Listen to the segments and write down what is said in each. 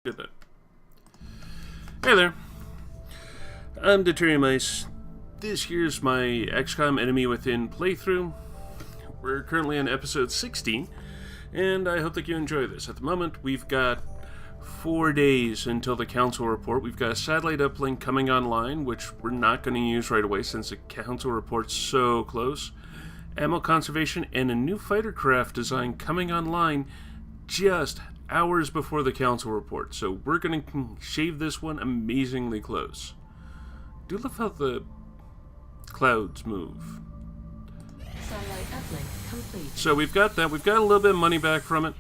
Good night. Hey there. I'm Deuterium Ice. This here's my XCOM Enemy Within playthrough. We're currently on episode 16, and I hope that you enjoy this. At the moment, we've got 4 days until the council report. We've got a satellite uplink coming online, which we're not going to use right away since the council report's so close. Ammo conservation and a new fighter craft design coming online just hours before the council report. So we're going to shave this one amazingly close. Do love how the clouds move. Satellite uplink complete. So we've got that. We've got a little bit of money back from it.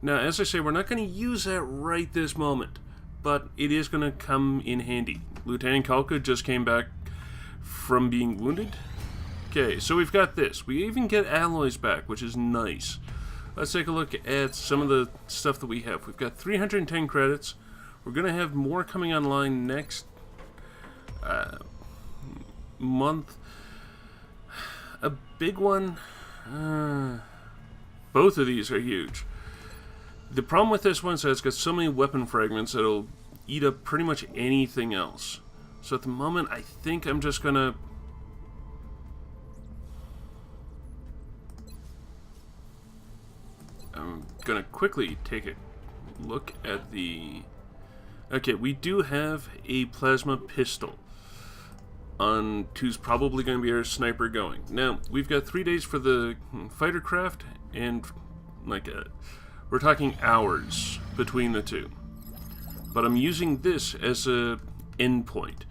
Now, as I say, we're not going to use that right this moment, but it is going to come in handy. Lieutenant Kalka just came back from being wounded. Okay, so we've got this. We even get alloys back, which is nice. Let's take a look at some of the stuff that we have. We've got 310 credits. We're going to have more coming online next month. A big one. Both of these are huge. The problem with this one is that it's got so many weapon fragments that it'll eat up pretty much anything else. So at the moment, I think I'm just going to... I'm going to quickly take a look at the... Okay, we do have a plasma pistol on who's probably going to be our sniper going. Now, we've got 3 days for the fighter craft, and we're talking hours between the two. But I'm using this as a endpoint.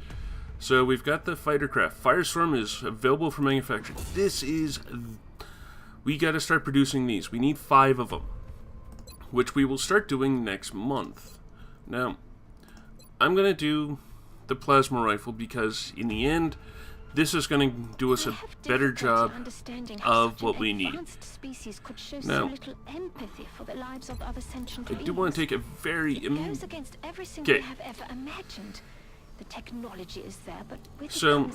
So we've got the fighter craft. Firestorm is available for manufacture. We got to start producing these. We need 5 of them, which we will start doing next month. Now, I'm going to do the plasma rifle because in the end, this is going to do us a better job of what we need. Now, I do want to take a very... goes against everything we have ever imagined. The technology is there, but with a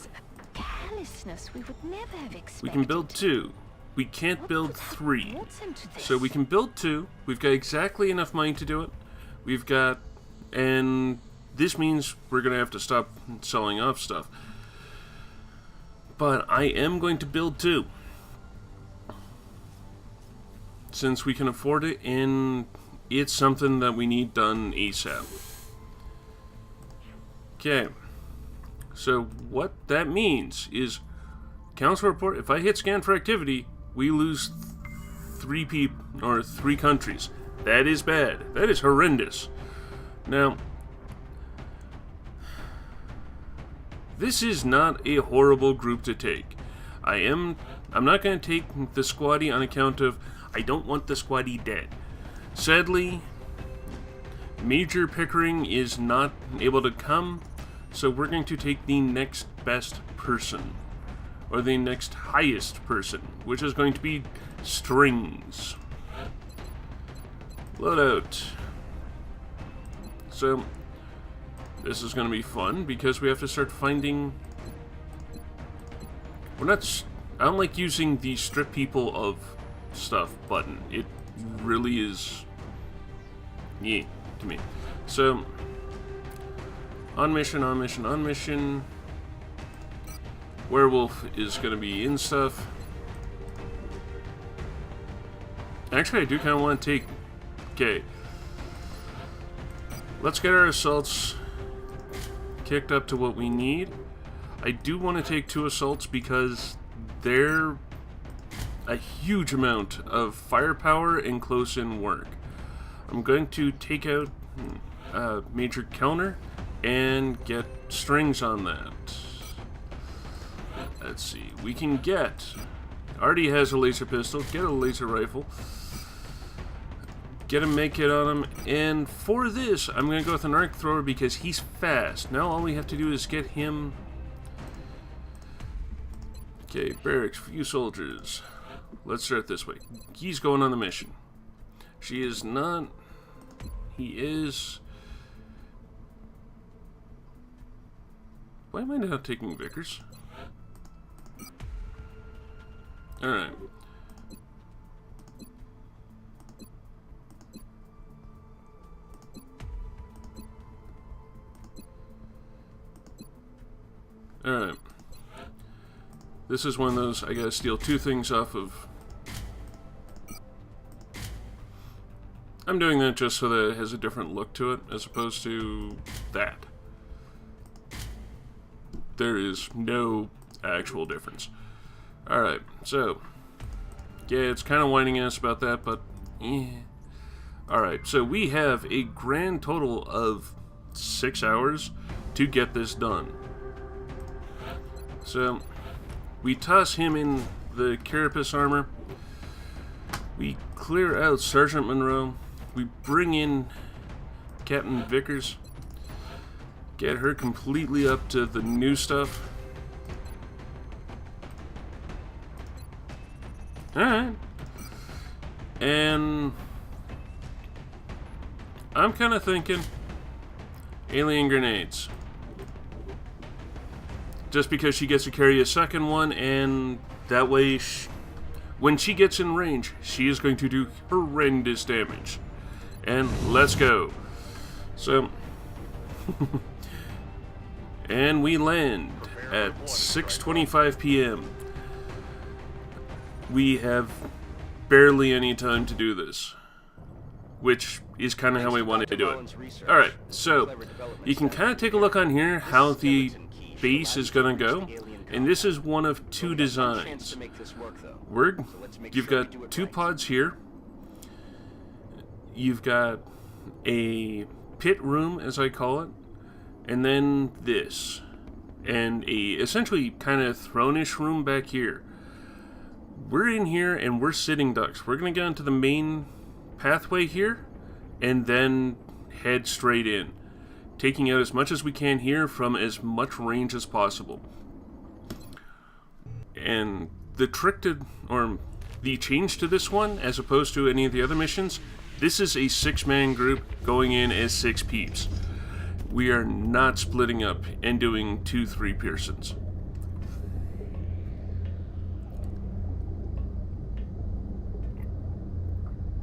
carelessness we would never have expected. We can build 2. We can't build 3. So we can build 2. We've got exactly enough money to do it. We've got... And this means we're going to have to stop selling off stuff. But I am going to build 2. Since we can afford it, and it's something that we need done ASAP. Okay. So what that means is, council report, if I hit scan for activity, we lose 3 people, or 3 countries. That is bad. That is horrendous. Now, this is not a horrible group to take. I'm not going to take the squaddy on account of I don't want the squaddy dead. Sadly, Major Pickering is not able to come, so we're going to take the next best person, or the next highest person, which is going to be Strings. Loadout. So, this is going to be fun because we have to start finding... I don't like using the strip people of stuff button. It really is... yeah, to me. So, on mission, on mission, on mission. Werewolf is going to be in stuff. Actually, I do kind of want to take... Okay. Let's get our assaults kicked up to what we need. I do want to take 2 assaults because they're a huge amount of firepower and close-in work. I'm going to take out Major Kellner and get Strings on that. Let's see. We can get... Already has a laser pistol. Get a laser rifle. Get a med kit on him. And for this, I'm going to go with an arc thrower because he's fast. Now all we have to do is get him... Okay, barracks, few soldiers. Let's start this way. He's going on the mission. She is not... He is... Why am I not taking Vickers? Alright. Alright. This is one of those, I gotta steal two things off of... I'm doing that just so that it has a different look to it, as opposed to that. There is no actual difference. Alright, so... yeah, it's kind of whining us about that, but... yeah. Alright, so we have a grand total of 6 hours to get this done. So, we toss him in the Carapace armor. We clear out Sergeant Monroe. We bring in Captain Vickers. Get her completely up to the new stuff. Alright. And I'm kind of thinking alien grenades. Just because she gets to carry a second one, and that way, when she gets in range, she is going to do horrendous damage. And let's go. So, and we land at 6:25 p.m. We have barely any time to do this, which is kind of how we wanted to do it. Alright, so you can kind of take a look on here how the base is going to go, and this is one of two designs. You've got two pods here. You've got a pit room, as I call it, and then this, and a essentially kind of throne-ish room back here. We're in here and we're sitting ducks. We're going to get onto the main pathway here and then head straight in, taking out as much as we can here from as much range as possible. And the trick to, or the change to this one, as opposed to any of the other missions, this is a 6-man group going in as 6 peeps. We are not splitting up and doing 2-3 Pearsons.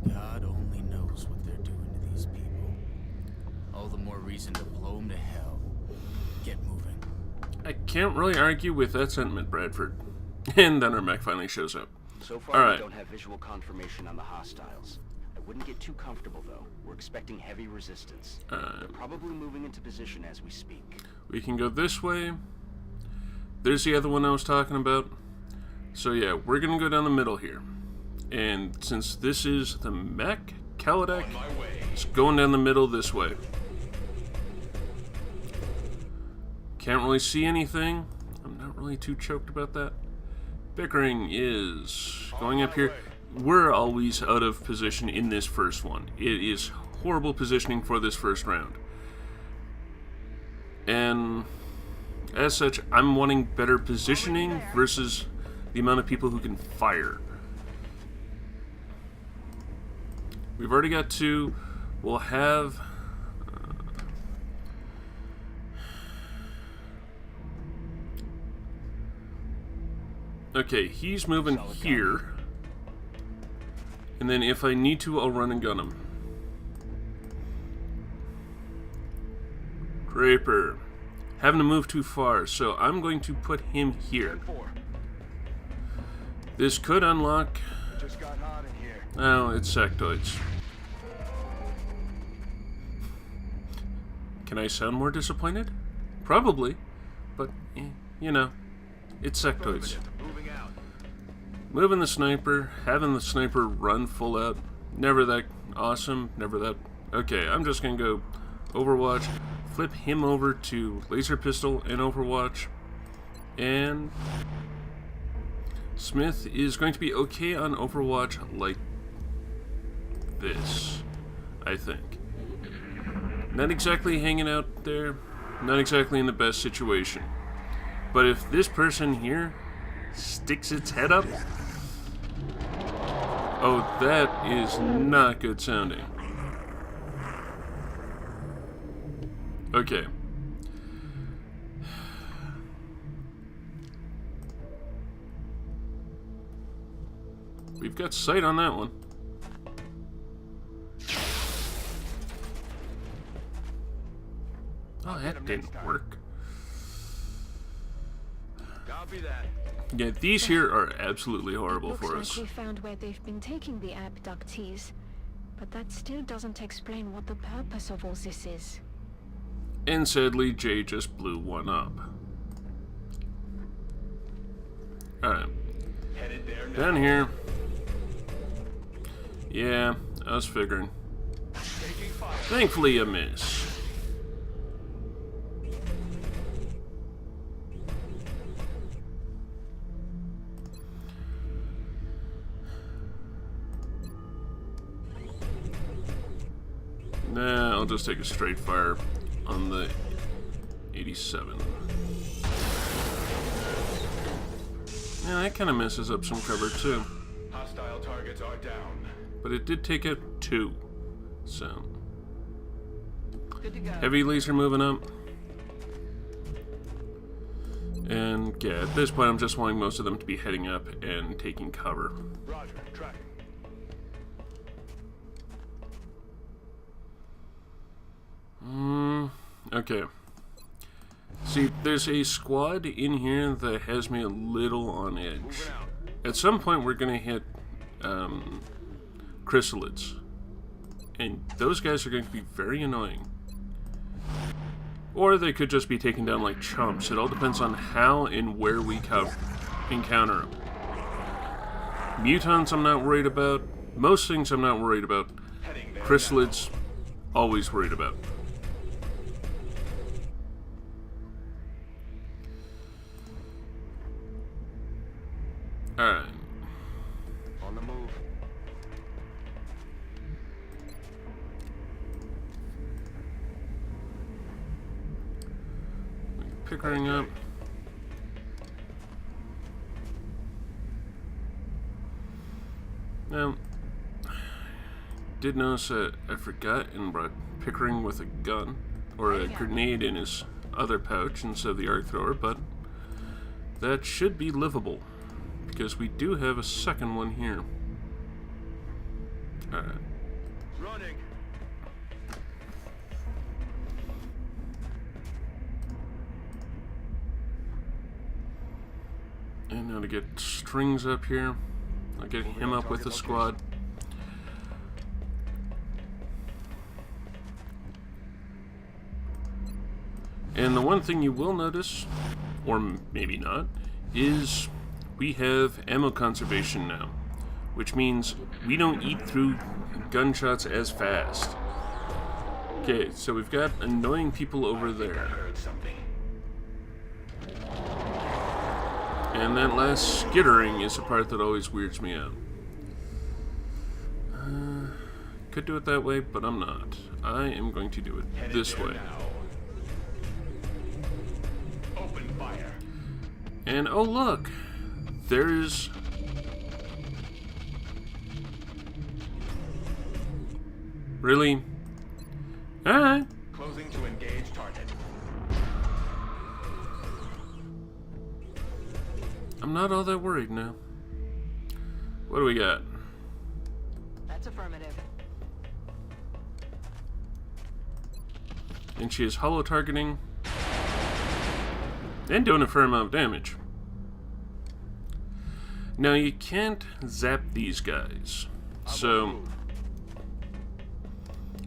God only knows what they're doing to these people. All the more reason to blow them to hell. Get moving. I can't really argue with that sentiment, Bradford. And then our mech finally shows up. So far, we don't have visual confirmation on the hostiles. I wouldn't get too comfortable, though. We're expecting heavy resistance. They're probably moving into position as we speak. We can go this way. There's the other one I was talking about. So yeah, we're gonna go down the middle here. And since this is the mech, Kaladeck, it's going down the middle this way. Can't really see anything. I'm not really too choked about that. Bickering is going up here. We're always out of position in this first one. It is horrible positioning for this first round. And as such, I'm wanting better positioning versus the amount of people who can fire. We've already got 2. We'll have... okay, he's moving here. And then if I need to, I'll run and gun him. Draper. Having to move too far, so I'm going to put him here. This could unlock... oh, it's sectoids. Can I sound more disappointed? Probably. But, you know, it's sectoids. Moving the sniper, having the sniper run full out, never that awesome, never that... okay, I'm just gonna go Overwatch, flip him over to laser pistol and Overwatch, and Smith is going to be okay on Overwatch like this, I think. Not exactly hanging out there, not exactly in the best situation, but if this person here sticks its head up, oh, that is not good sounding. Okay. We've got sight on that one. Oh, that didn't work. Copy that. Yeah, these here are absolutely horrible Looks for like us. we found where they've been taking the abductees, but that still doesn't explain what the purpose of all this is. And sadly, Jay just blew one up. Alright. Headed there now. Down here. Yeah, I was figuring. Taking fire. Thankfully, a miss. Nah, I'll just take a straight fire on the 87. Yeah, that kind of messes up some cover too. Hostile targets are down. But it did take out 2. So. Good to go. Heavy laser moving up. And yeah, at this point I'm just wanting most of them to be heading up and taking cover. Roger. Tracking. Okay. See, there's a squad in here that has me a little on edge. Moving out. At some point we're gonna hit chrysalids. And those guys are going to be very annoying. Or they could just be taken down like chumps. It all depends on how and where we encounter them. Mutons I'm not worried about. Most things I'm not worried about. Heading there Chrysalids, always worried about. Alright. On the move. Pickering up. Now, did notice that I forgot and brought Pickering with a gun or a grenade in his other pouch instead of the arc thrower, but that should be livable because we do have a second one here. Alright. Running. And now to get Strings up here. I'll get him up with the squad. And the one thing you will notice, or maybe not, is we have ammo conservation now, which means we don't eat through gunshots as fast. Okay, so we've got annoying people over there. Heard something. And that last skittering is the part that always weirds me out. Could do it that way, but I'm not. I am going to do it Headed this there way. now. Open fire. And oh look, there's... Really? Alright. Closing to engage target. I'm not all that worried now. What do we got? That's affirmative. And she is hollow targeting. And doing a fair amount of damage. Now you can't zap these guys. So,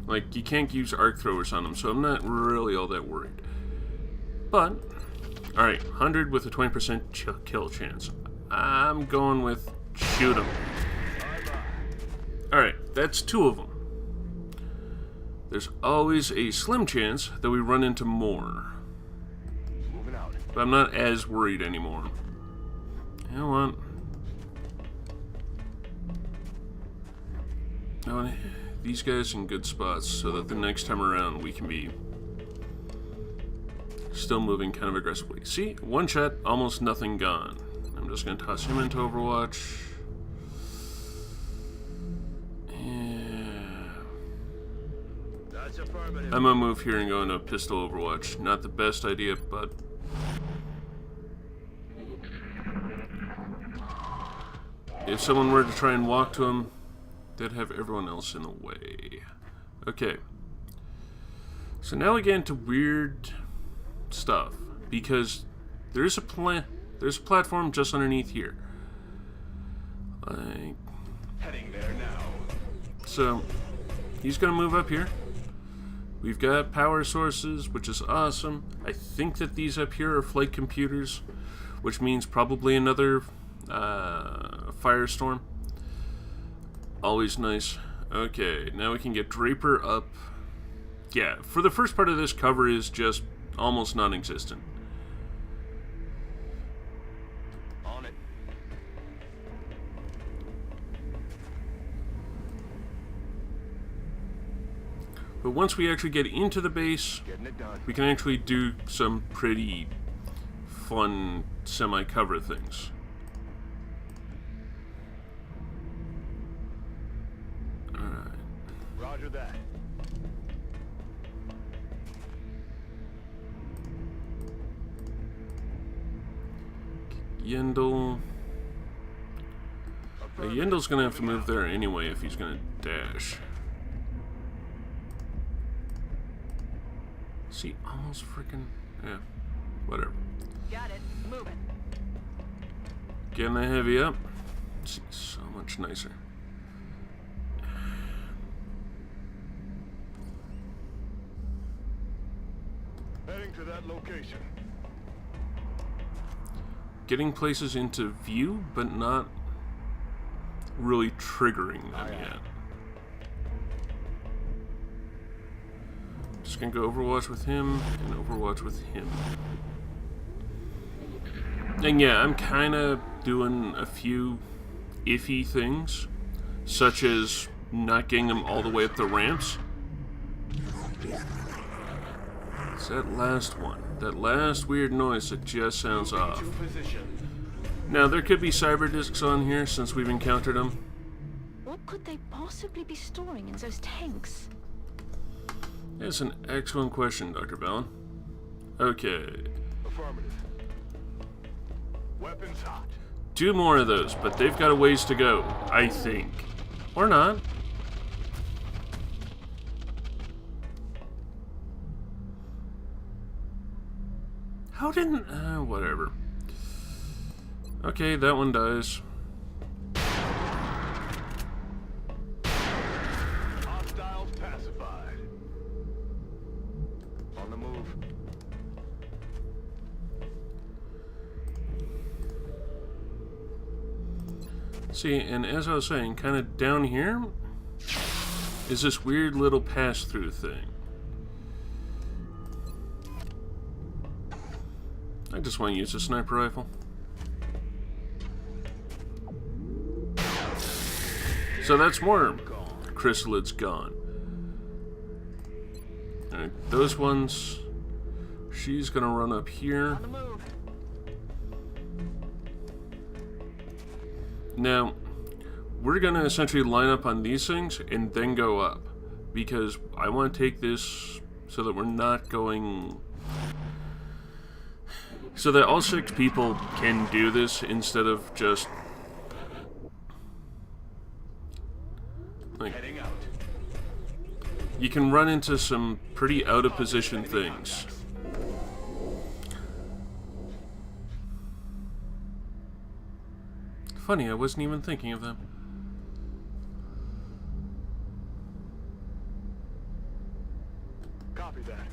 like, you can't use arc throwers on them, so I'm not really all that worried. But, alright, 100 with a 20% kill chance. I'm going with shoot them. Alright, that's 2 of them. There's always a slim chance that we run into more. Moving out. But I'm not as worried anymore. You know what? I want these guys in good spots so that the next time around we can be still moving kind of aggressively. See? One shot, almost nothing gone. I'm just going to toss him into Overwatch. That's affirmative. I'm gonna move here and go into pistol Overwatch. Not the best idea, but... if someone were to try and walk to him, they'd have everyone else in the way. Okay. So now we get into weird stuff. Because there is a plan... There's a platform just underneath here. Like, Heading there now. so, he's gonna move up here. We've got power sources, which is awesome. I think that these up here are flight computers, which means probably another firestorm. Always nice. Okay, now we can get Draper up. Yeah, for the first part of this, cover is just almost non-existent. On it. But once we actually get into the base, Getting it done. we can actually do some pretty fun semi-cover things. Alright. Roger that. Yendel. Yendel's gonna have to move there anyway if he's gonna dash. See, almost freaking. Yeah, whatever. Got it. Moving. Getting the heavy up. See, so much nicer. Heading to that location. Getting places into view, but not really triggering them yet. Just gonna go Overwatch with him and Overwatch with him. And yeah, I'm kind of doing a few iffy things, such as not getting them all the way up the ramps. It's that last one. That last weird noise that just sounds off. To position. Now, there could be cyber discs on here since we've encountered them. What could they possibly be storing in those tanks? That's an excellent question, Dr. Bellin. Okay. Affirmative. Weapons hot. 2 more of those, but they've got a ways to go, I think. Or not. How didn't... whatever. Okay, that one dies. Hostiles pacified. On the move. See, and as I was saying, kind of down here is this weird little pass-through thing. I just want to use a sniper rifle. So that's more chrysalids gone. Alright, those ones, she's gonna run up here. On the move. Now, we're gonna essentially line up on these things and then go up, because I want to take this so that we're not going... so that all 6 people can do this instead of just... like, Heading out. you can run into some pretty out of position things. Funny, I wasn't even thinking of them. Copy that.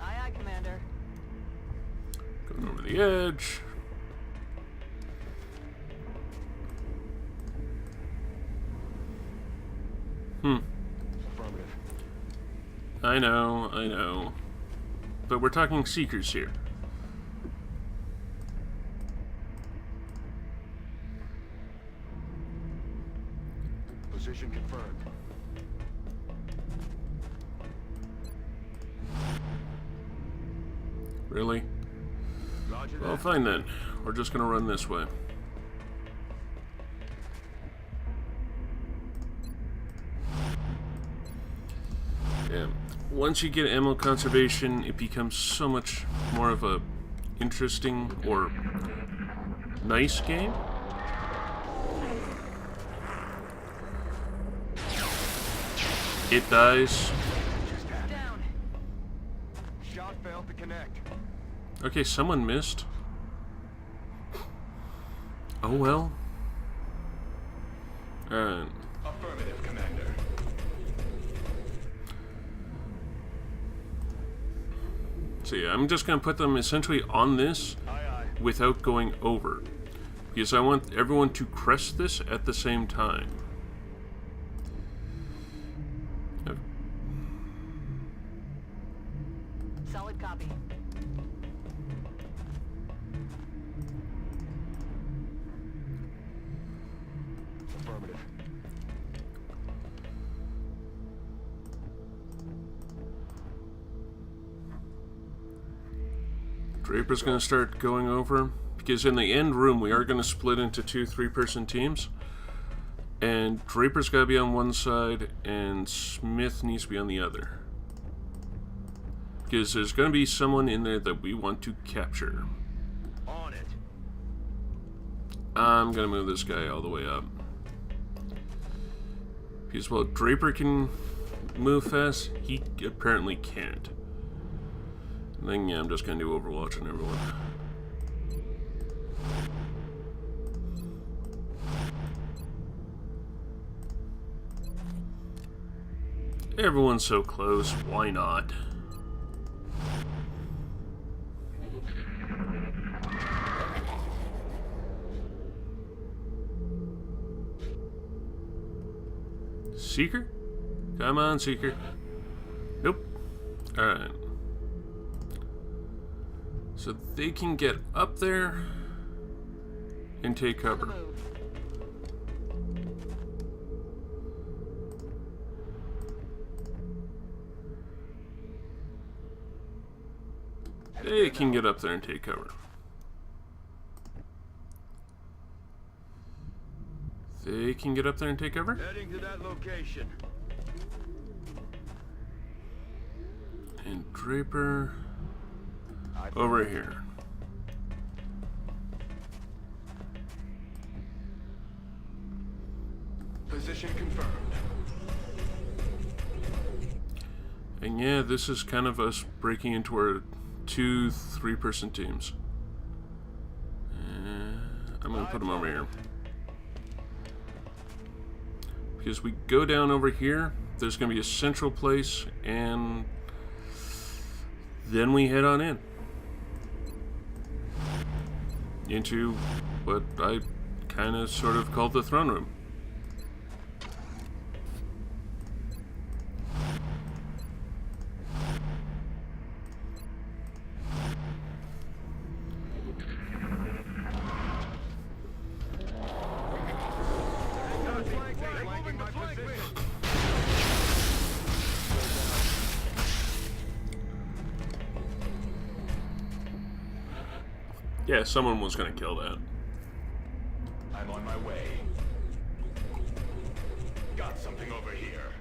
Aye, aye, Commander. Going over the edge. Affirmative. I know. But we're talking Seekers here. Position confirmed. Really? Roger Well, that. fine then. We're just gonna run this way. Yeah. Once you get ammo conservation, it becomes so much more of a interesting or nice game. it dies. Just happened. Down. Shot failed to connect. Okay, someone missed. Oh well. Alright. Affirmative, Commander. So yeah, I'm just gonna put them essentially on this Aye, aye. without going over. Because I want everyone to crest this at the same time. Solid copy. Affirmative. Draper's gonna start going over. Because in the end room, we are gonna split into 2 3-person teams. And Draper's gotta be on one side, and Smith needs to be on the other. Because there's gonna be someone in there that we want to capture. On it. I'm gonna move this guy all the way up. Because while Draper can move fast, he apparently can't. And then yeah, I'm just gonna do Overwatch on everyone. Everyone's so close, why not? Seeker? Come on, Seeker. Nope. Alright. So they can get up there and take cover. Move. They can get up there and take cover. They can get up there and take cover. Heading to that location. And Draper over here. Position confirmed. And yeah, this is kind of us breaking into our 2 3-person teams. I'm gonna put them over here. Because we go down over here, there's gonna be a central place, and then we head on in. Into what I kind of sort of called the throne room. Flanking my position. Yeah, someone was gonna kill that. I'm on my way. Got something over here.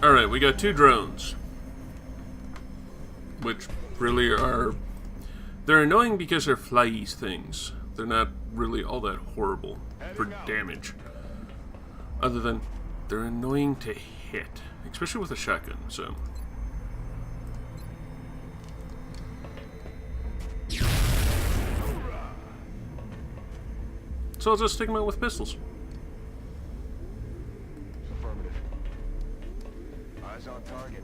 Alright, we got 2 drones. Which really are... They're annoying because they're flyy things. They're not really all that horrible for damage. Other than, they're annoying to hit. Especially with a shotgun, so... So I'll just stick them out with pistols. Affirmative. Eyes on target.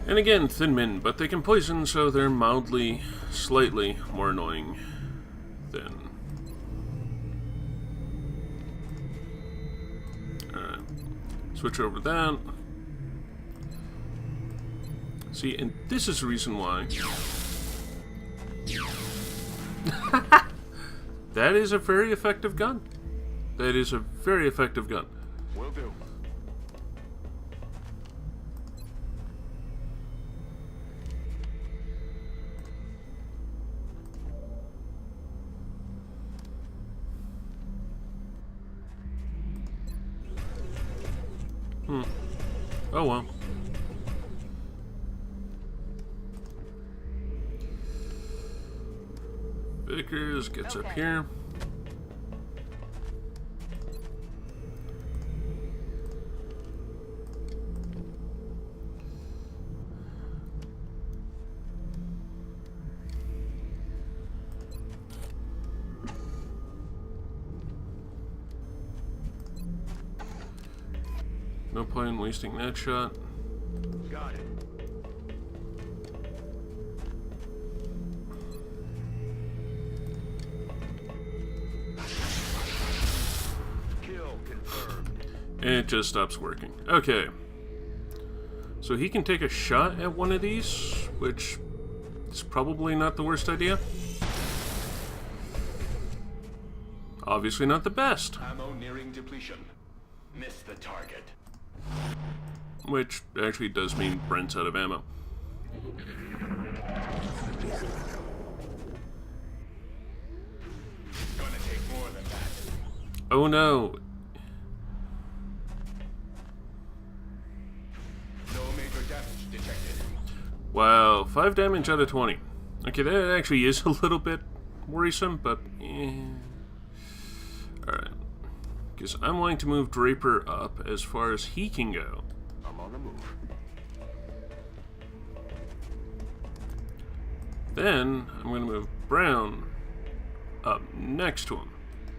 And again, thin men, but they can poison, so they're mildly, slightly more annoying than... Alright. Switch over that. See, and this is the reason why... That is a very effective gun. That is a very effective gun. Will do. Oh well. Vickers gets up Okay. here. No point in wasting that shot. Got it. Kill confirmed. And it just stops working. Okay. So he can take a shot at one of these, which is probably not the worst idea. Obviously not the best. Ammo nearing depletion. Missed the target. Which actually does mean Brent's out of ammo. Gonna take more than that. Oh no. No major damage detected. Wow, 5 damage out of 20. Okay, that actually is a little bit worrisome, but alright. Because I'm wanting to move Draper up as far as he can go. I'm on the move. Then, I'm going to move Brown up next to him.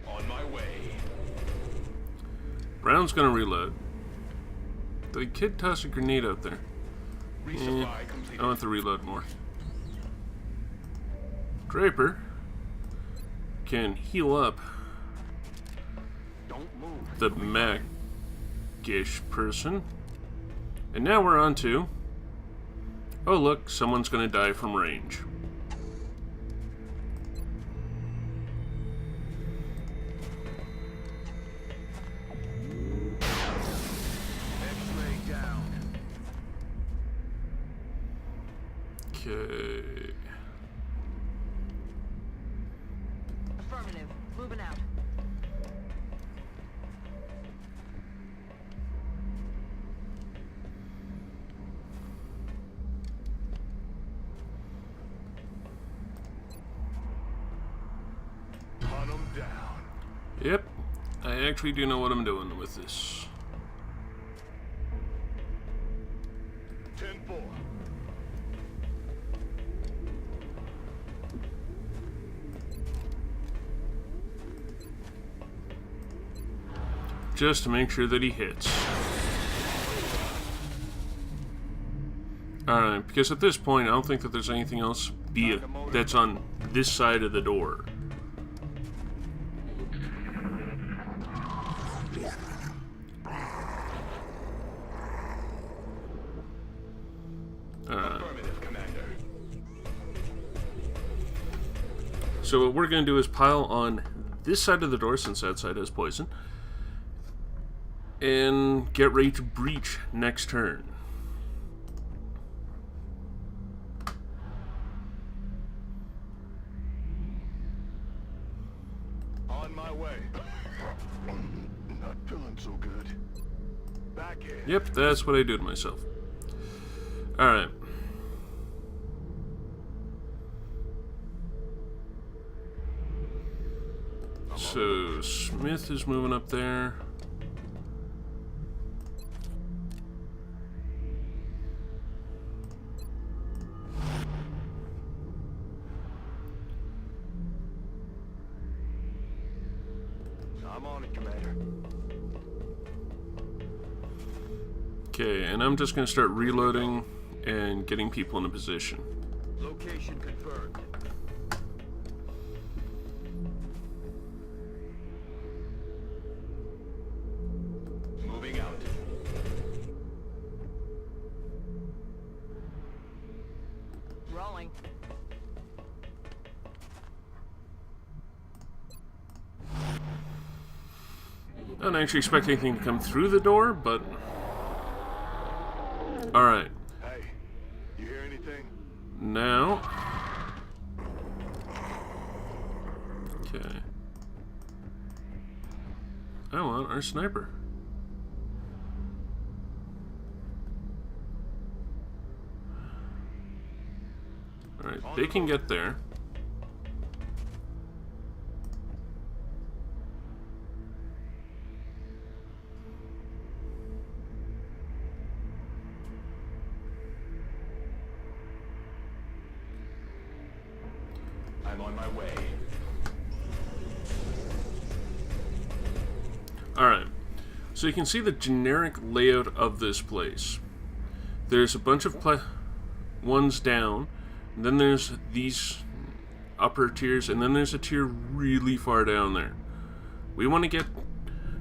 On my way. Brown's going to reload. The kid tossed a grenade out there. Resupply completed. I want to reload more. Draper can heal up Don't move. the Mac-ish person. And now we're on to... Oh look, someone's going to die from range. X-ray down. Okay. Affirmative. Moving out. Hunt 'em down. Yep, I actually do know what I'm doing with this. 10-4. Just to make sure that he hits. Alright, because at this point, I don't think that there's anything else that's on this side of the door. Affirmative, Commander. So what we're going to do is pile on this side of the door, since that side has poison, and get ready to breach next turn. On my way. Not feeling so good. Back in. Yep, that's what I do to myself. Alright. So, Smith is moving up there. I'm on it, Commander. Okay, and I'm just going to start reloading and getting people in a position. Location confirmed. Moving out. Rolling. I don't actually expect anything to come through the door, but... Alright, Hey, you hear anything? now... Okay. I want our sniper. Alright, they can get there. I'm on my way. Alright. So you can see the generic layout of this place. There's a bunch of ones down, and then there's these upper tiers, and then there's a tier really far down there. We want to get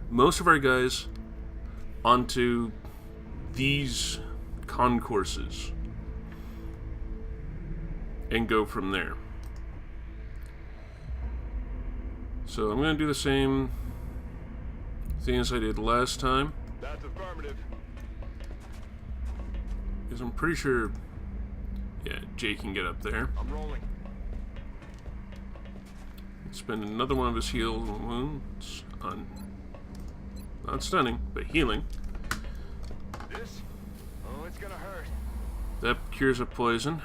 most of our guys onto these concourses and go from there. So I'm going to do the same thing as I did last time, That's affirmative. because I'm pretty sure, yeah, Jay can get up there. I'm rolling. Spend another one of his heal wounds on, not stunning, but healing. This? Oh, it's gonna hurt. That cures a poison.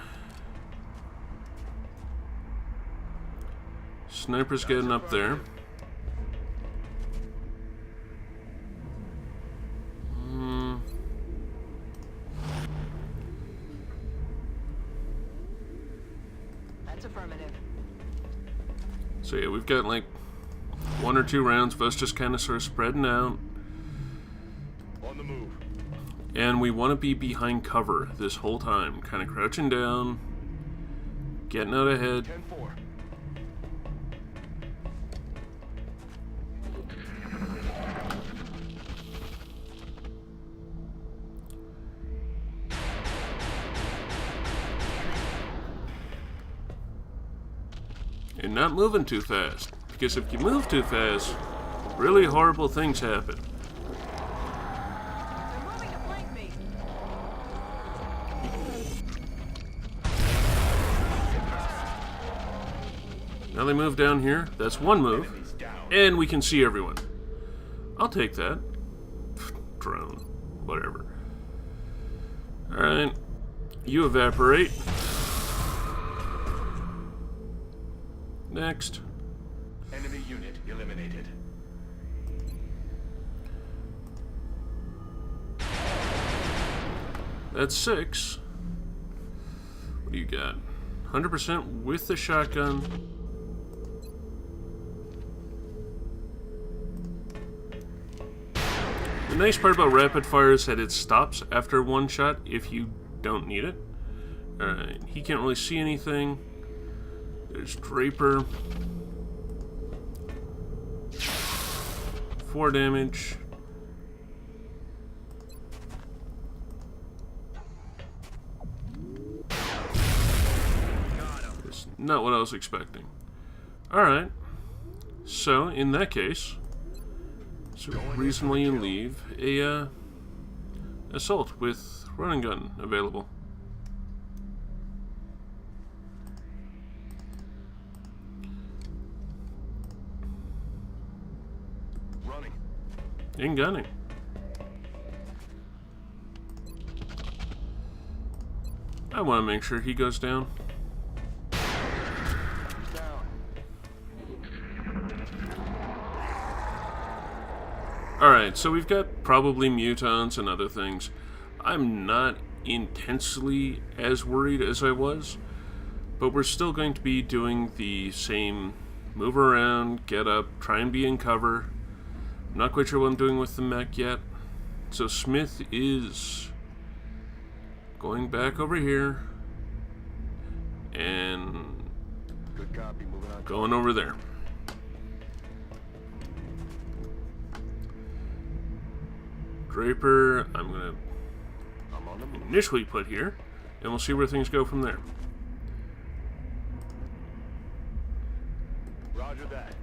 Sniper's getting up there. That's affirmative. So yeah, we've got like 1 or 2 rounds of us just kind of sort of spreading out. On the move. And we want to be behind cover this whole time. Kind of crouching down, getting out ahead. 10-4. And not moving too fast. Because if you move too fast, really horrible things happen. They're moving to flank me. Now they move down here. That's one move. Enemies down. And we can see everyone. I'll take that. Drone. Whatever. Alright. You evaporate. Next. Enemy unit eliminated. That's 6. What do you got? 100% with the shotgun. The nice part about rapid fire is that it stops after one shot if you don't need it. Alright, he can't really see anything. There's Draper. 4 damage. That's not what I was expecting. Alright. So, in that case, so reasonably you leave a assault with run and gun available. Running. And gunning. I want to make sure he goes down. Down. Alright, so we've got probably mutants and other things. I'm not intensely as worried as I was, but we're still going to be doing the same move around, get up, try and be in cover. I'm not quite sure what I'm doing with the mech yet. So Smith is going back over here and Good copy. Moving on. going over there. Draper, I'm going to I'm on the move. initially put here, and we'll see where things go from there. Roger that.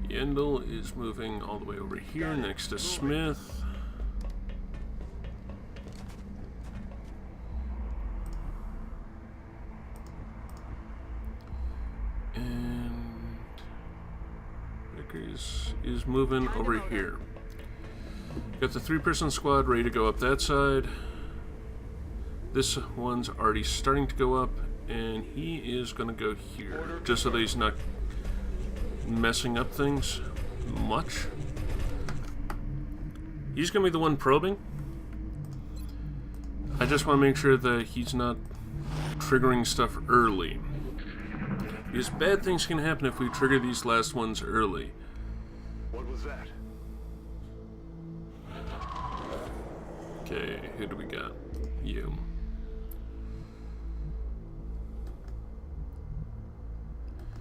Yendel is moving all the way over here next to Smith. And Vickers is moving over here. Got the 3-person squad ready to go up that side. This one's already starting to go up, and he is going to go here, just so that he's not messing up things much. He's going to be the one probing. I just want to make sure that he's not triggering stuff early. Because bad things can happen if we trigger these last ones early. What was that? Okay, who do we got? You.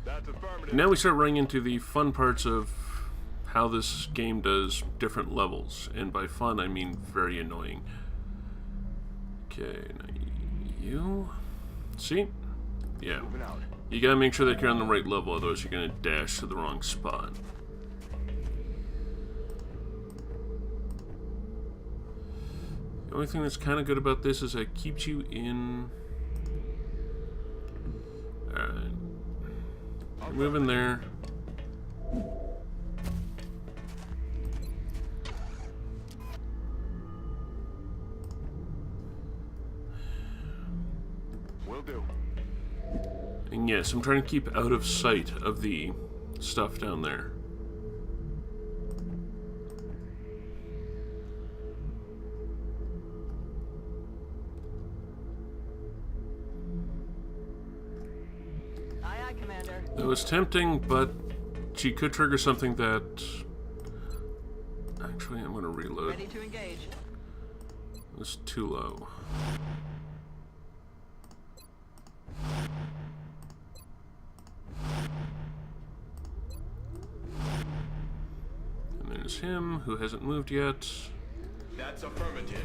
That's affirmative. Now we start running into the fun parts of how this game does different levels. And by fun, I mean very annoying. Okay, now you... See? Yeah. Moving out. You gotta make sure that you're on the right level, otherwise you're gonna dash to the wrong spot. The only thing that's kind of good about this is it keeps you in... Alright. You're moving there. Will do. And yes, I'm trying to keep out of sight of the stuff down there. Aye, aye, Commander. That was tempting, but she could trigger something that... Actually, I'm going to reload. Ready to engage. It's too low. And there's him, who hasn't moved yet. That's affirmative.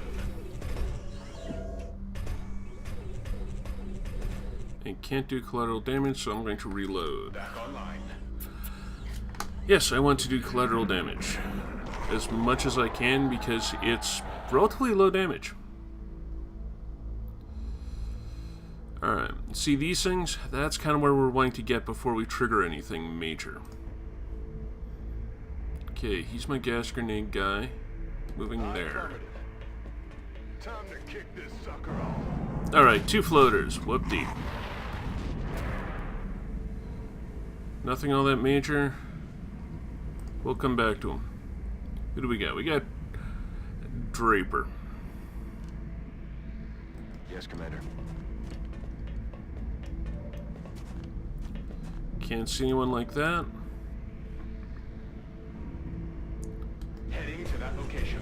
And can't do collateral damage, so I'm going to reload. Back online. Yes, I want to do collateral damage. As much as I can, because it's relatively low damage. Alright, see these things? That's kind of where we're wanting to get before we trigger anything major. Okay, he's my gas grenade guy. Moving there. Affirmative. Time to kick this sucker off. Alright, 2 floaters. Whoop-dee. Nothing all that major. We'll come back to him. Who do we got? We got Draper. Yes, Commander. Can't see anyone like that. Heading to that location.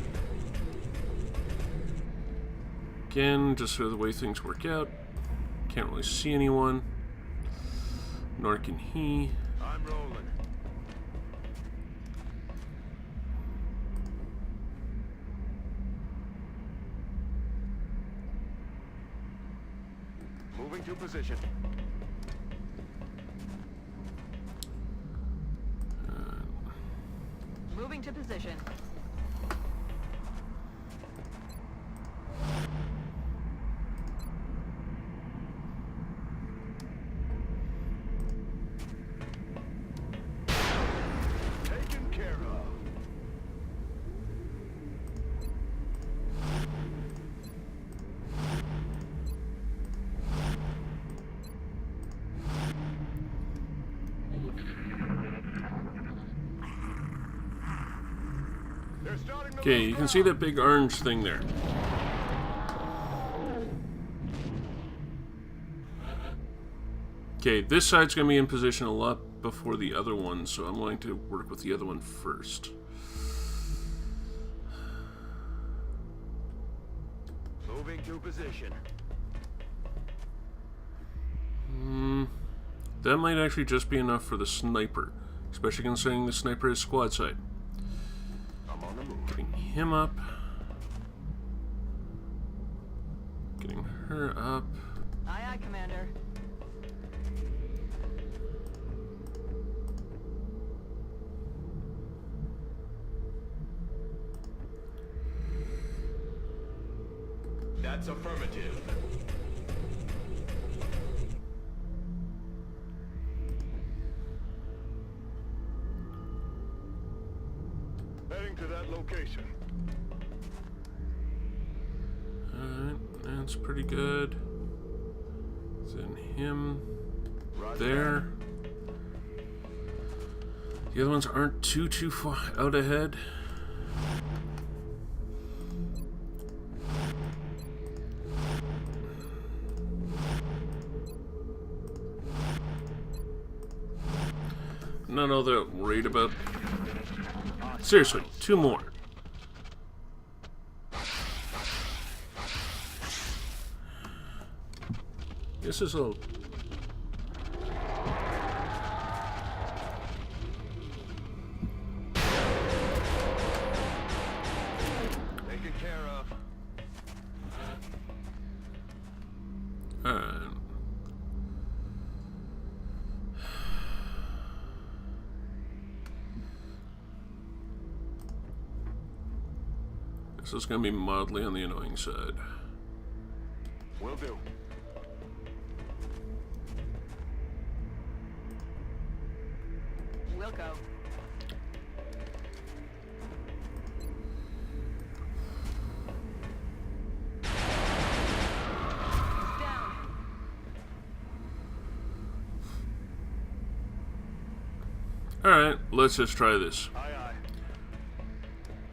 Again, just so the way things work out. Can't really see anyone. Nor can he. I'm rolling. Moving to position. Moving to position. Taken care of. They're starting to Okay, move you can see that big orange thing there. Okay, this side's going to be in position a lot before the other one, so I'm going to work with the other one first. Moving to position. That might actually just be enough for the sniper, especially considering the sniper is squad side. I'm on the move. Getting him up. Getting her up. Aye, aye, Commander. That's affirmative. Heading to that location. Alright, that's pretty good. Then him Roger there. The other ones aren't too far out ahead. about. Seriously, 2 more. This is a... Taken care of. This is going to be mildly on the annoying side. Will do. We'll go. He's down. Alright, let's just try this. Aye, aye.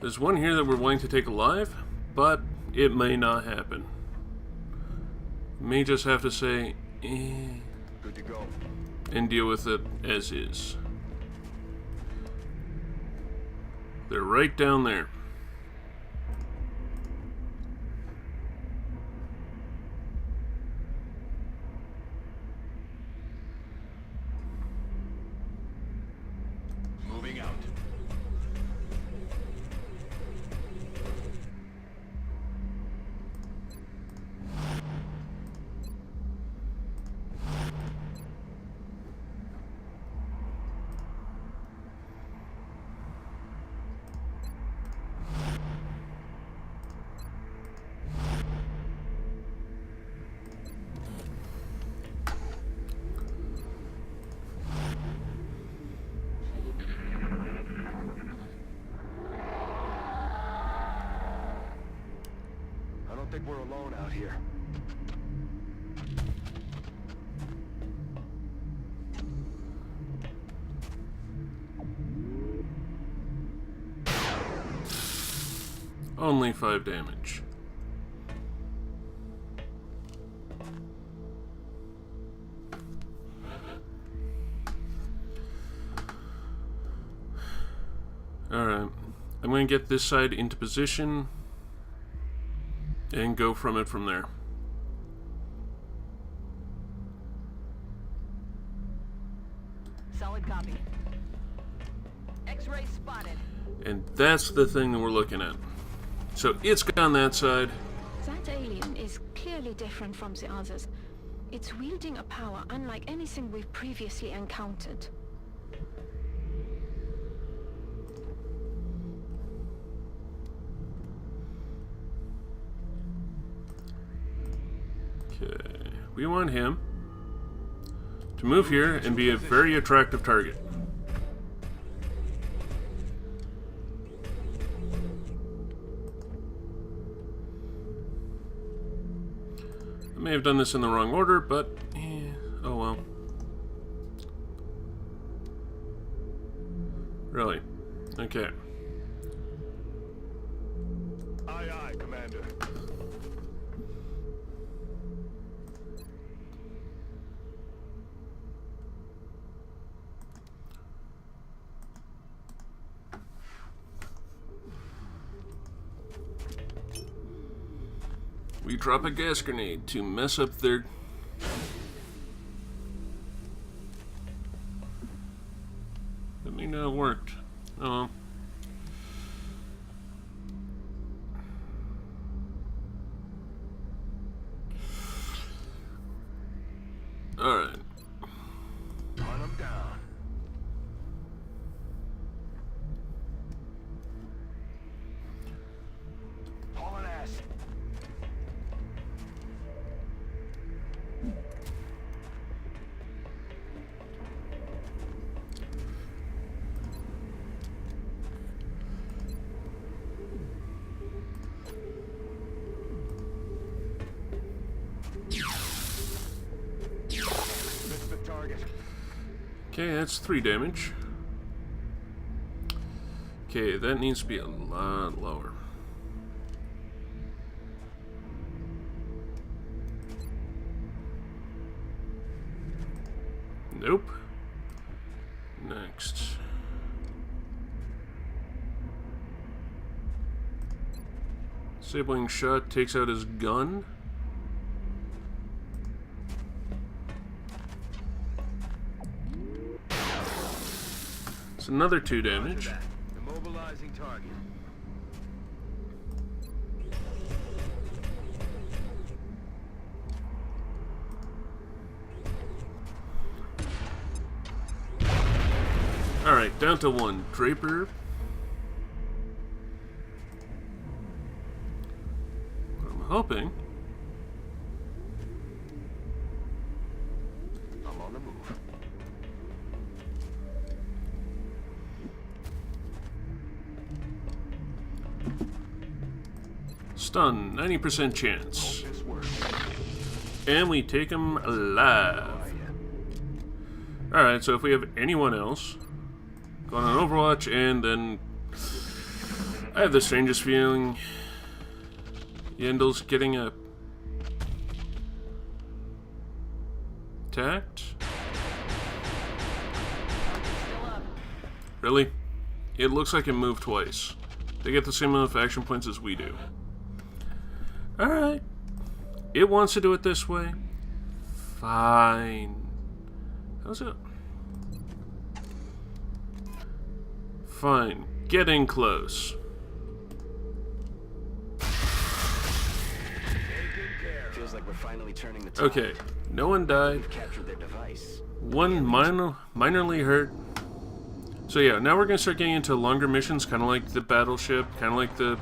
There's one here that we're wanting to take alive, but it may not happen. May just have to say, Good to go. and deal with it as is. They're right down there. Moving out. I don't think we're alone out here. Only 5 damage. Alright, I'm going to get this side into position and go from it from there. Solid copy. X-ray spotted. And that's the thing that we're looking at. So it's gone that side. That alien is clearly different from the others. It's wielding a power unlike anything we've previously encountered. Okay, we want him to move here and be a very attractive target. I may have done this in the wrong order, but oh well. Really? Okay. Aye, aye, Commander. We drop a gas grenade to mess up their... That may not have worked. Oh well. Alright. Run them down. Hauling ass. Missed the target. Okay, that's 3 damage. Okay, that needs to be a lot lower. Nope. Next. Disabling shot takes out his gun. It's another 2 damage. Immobilizing target. Alright, down to 1. Draper. I'm hoping. I'm on the move. Stun, 90% chance. This works. And we take him alive. Alright, so if we have anyone else, go on Overwatch, and then I have the strangest feeling Yendel's getting attacked. Still up. Really? It looks like it moved twice. They get the same amount of action points as we do. Alright. It wants to do it this way. Fine. How's it? Fine. Getting close. Feels like we're finally turning the tide. Okay. No one died. We've captured their device. One minorly hurt. So yeah, now we're going to start getting into longer missions, kind of like the battleship, kind of like the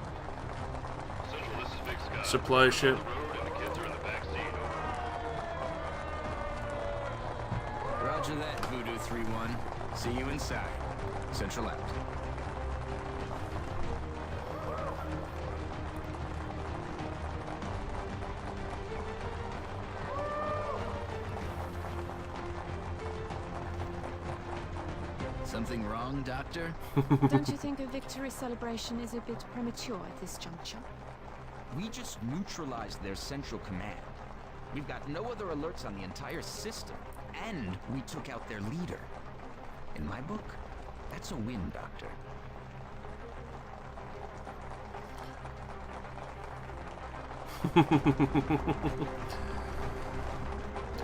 supply ship. Roger that, Voodoo 3-1. See you inside. Central out. Something wrong, Doctor? Don't you think a victory celebration is a bit premature at this juncture? We just neutralized their central command. We've got no other alerts on the entire system, and we took out their leader. In my book, that's a win, Doctor.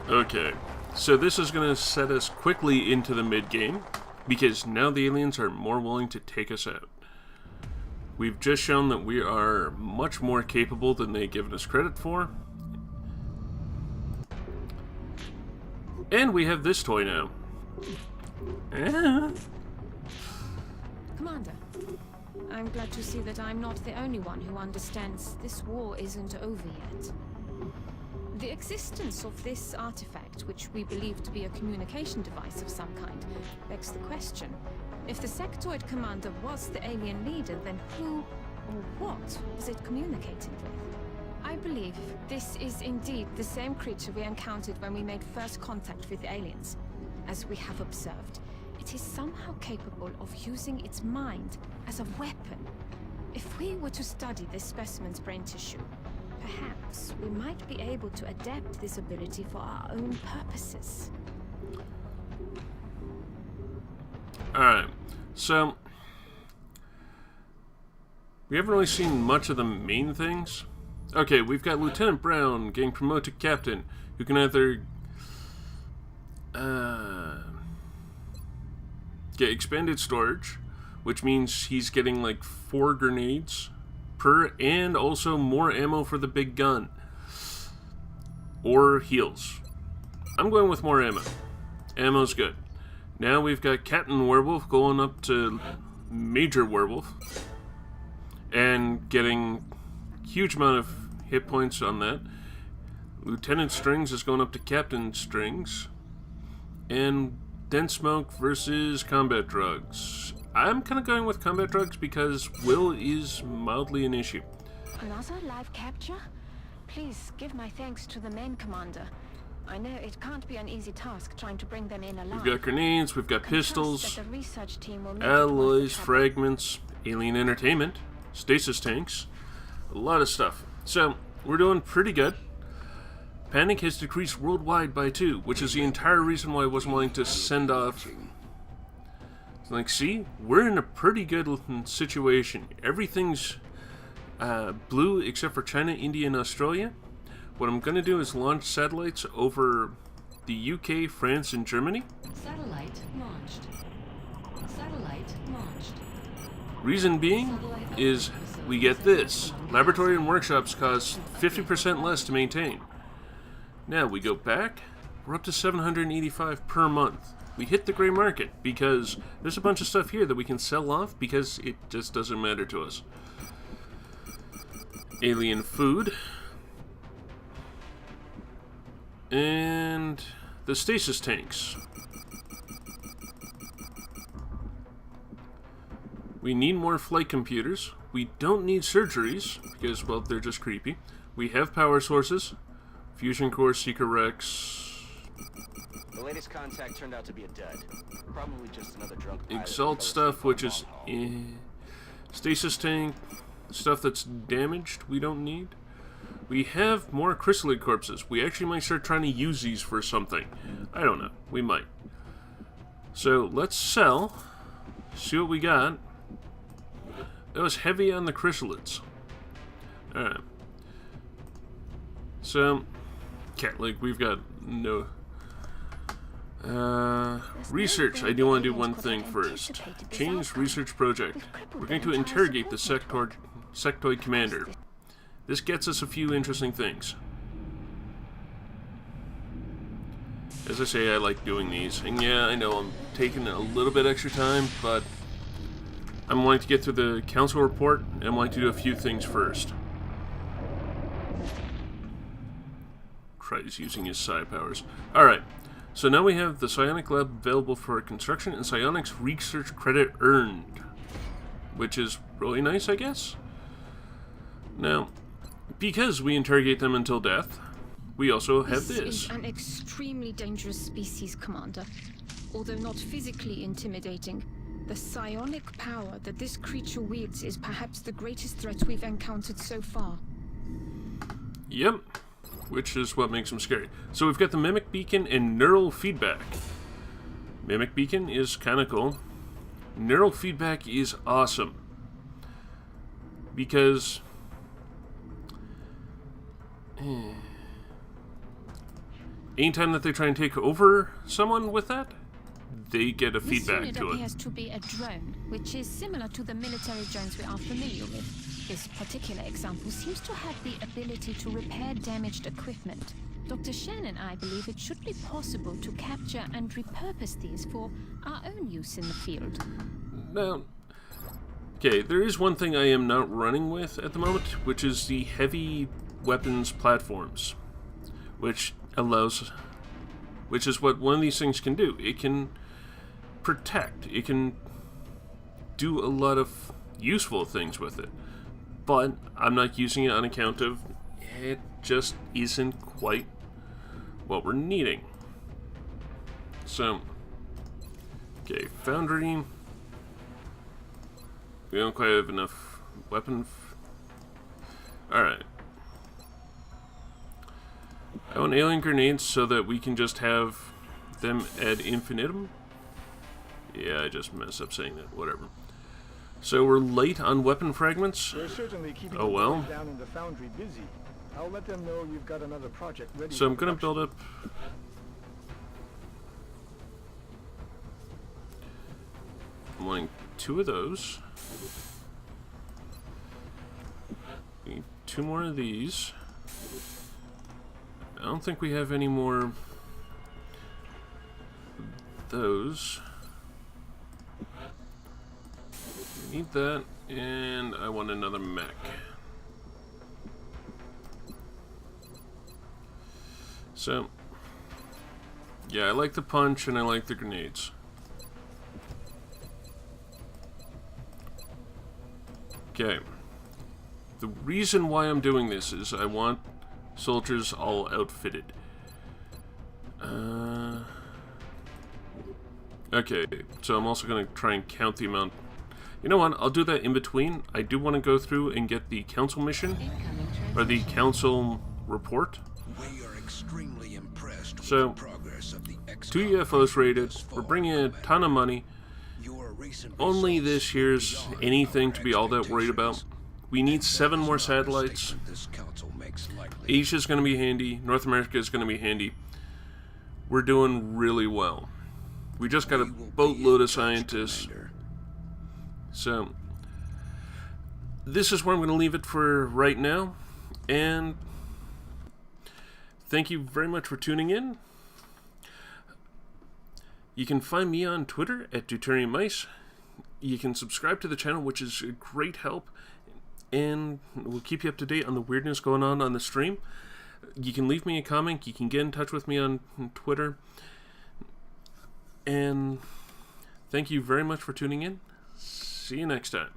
Okay, so this is going to set us quickly into the mid-game, because now the aliens are more willing to take us out. We've just shown that we are much more capable than they've given us credit for. And we have this toy now. Commander, I'm glad to see that I'm not the only one who understands this war isn't over yet. The existence of this artifact, which we believe to be a communication device of some kind, begs the question. If the sectoid commander was the alien leader, then who or what was it communicating with? I believe this is indeed the same creature we encountered when we made first contact with the aliens. As we have observed, it is somehow capable of using its mind as a weapon. If we were to study this specimen's brain tissue, perhaps we might be able to adapt this ability for our own purposes. Alright, so we haven't really seen much of the main things. Okay, we've got Lieutenant Brown getting promoted to captain, who can either get expanded storage, which means he's getting like 4 grenades per, and also more ammo for the big gun, or heals. I'm going with more ammo. Ammo's good. Now we've got Captain Werewolf going up to Major Werewolf and getting huge amount of hit points on that. Lieutenant Strings is going up to Captain Strings. And Dense Smoke versus Combat Drugs. I'm kind of going with Combat Drugs because Will is mildly an issue. Another live capture? Please give my thanks to the main commander. I know it can't be an easy task trying to bring them in alive. We've got grenades, we've got I can trust pistols, that the research team will make it alloys, worth the trouble. fragments, alien entertainment, stasis tanks, a lot of stuff. So, we're doing pretty good. Panic has decreased worldwide by 2, which is the entire reason why I wasn't willing to send off. It's like, see, we're in a pretty good situation. Everything's blue except for China, India, and Australia. What I'm going to do is launch satellites over the UK, France, and Germany. Satellite launched. Satellite launched. Reason being is we get this. Laboratory and workshops cost 50% less to maintain. Now we go back, we're up to 785 per month. We hit the gray market because there's a bunch of stuff here that we can sell off because it just doesn't matter to us. Alien food. And the stasis tanks. We need more flight computers. We don't need surgeries because, well, they're just creepy. We have power sources. Fusion core, Seeker Rex. The latest contact turned out to be a dud. Probably just another drunk pilot. Exalt stuff, which is stasis tank. Stuff that's damaged, we don't need. We have more chrysalid corpses. We actually might start trying to use these for something. I don't know. We might. So let's sell. See what we got. That was heavy on the chrysalids. Alright. So, like we've got no... research. I do want to do one thing first. Change research project. We're going to interrogate the sectoid commander. This gets us a few interesting things. As I say, I like doing these. And yeah, I know I'm taking a little bit extra time, but I'm wanting to get through the council report, and I'm wanting to do a few things first. Tries using his psi powers. Alright, so now we have the psionic lab available for construction and psionics research credit earned. Which is really nice, I guess. Now, because we interrogate them until death, we also have this. This is an extremely dangerous species, Commander. Although not physically intimidating, the psionic power that this creature wields is perhaps the greatest threat we've encountered so far. Yep, which is what makes them scary. So we've got the Mimic Beacon and Neural Feedback. Mimic Beacon is kind of cool. Neural Feedback is awesome. Because... anytime that they try and take over someone with that, they get a feedback to it. This unit appears to be a drone, which is similar to the military drones we are familiar with. This particular example seems to have the ability to repair damaged equipment. Dr. Shen and I believe it should be possible to capture and repurpose these for our own use in the field. Now, okay, there is one thing I am not running with at the moment, which is the heavy weapons platforms, which is what one of these things can do. It can protect. It can do a lot of useful things with it. But I'm not using it on account of it just isn't quite what we're needing. So, okay, Foundry. We don't quite have enough weapon. Alright. I want alien grenades so that we can just have them ad infinitum. Yeah, I just messed up saying that. Whatever. So we're late on weapon fragments. They're certainly keeping Oh well. down in the foundry busy. I'll let them know you've got another project ready. So I'm for gonna build up. I'm wanting 2 of those. We need 2 more of these. I don't think we have any more of those. Need that, and I want another mech. So, yeah, I like the punch and I like the grenades. Okay. The reason why I'm doing this is I want soldiers all outfitted. Okay, so I'm also going to try and count the amount. You know what, I'll do that in between. I do want to go through and get the council mission, or the council report. We are extremely impressed with So, the progress of the 2 UFOs rated, we're bringing in a ton of money. Only this year's anything to be all that worried about. We need 7 more satellites. Asia's going to be handy. North America is going to be handy. We're doing really well. We just got a boatload of scientists. So, this is where I'm going to leave it for right now. And thank you very much for tuning in. You can find me on Twitter at DeuteriumMice. You can subscribe to the channel, which is a great help. And we'll keep you up to date on the weirdness going on the stream. You can leave me a comment. You can get in touch with me on Twitter. And thank you very much for tuning in. See you next time.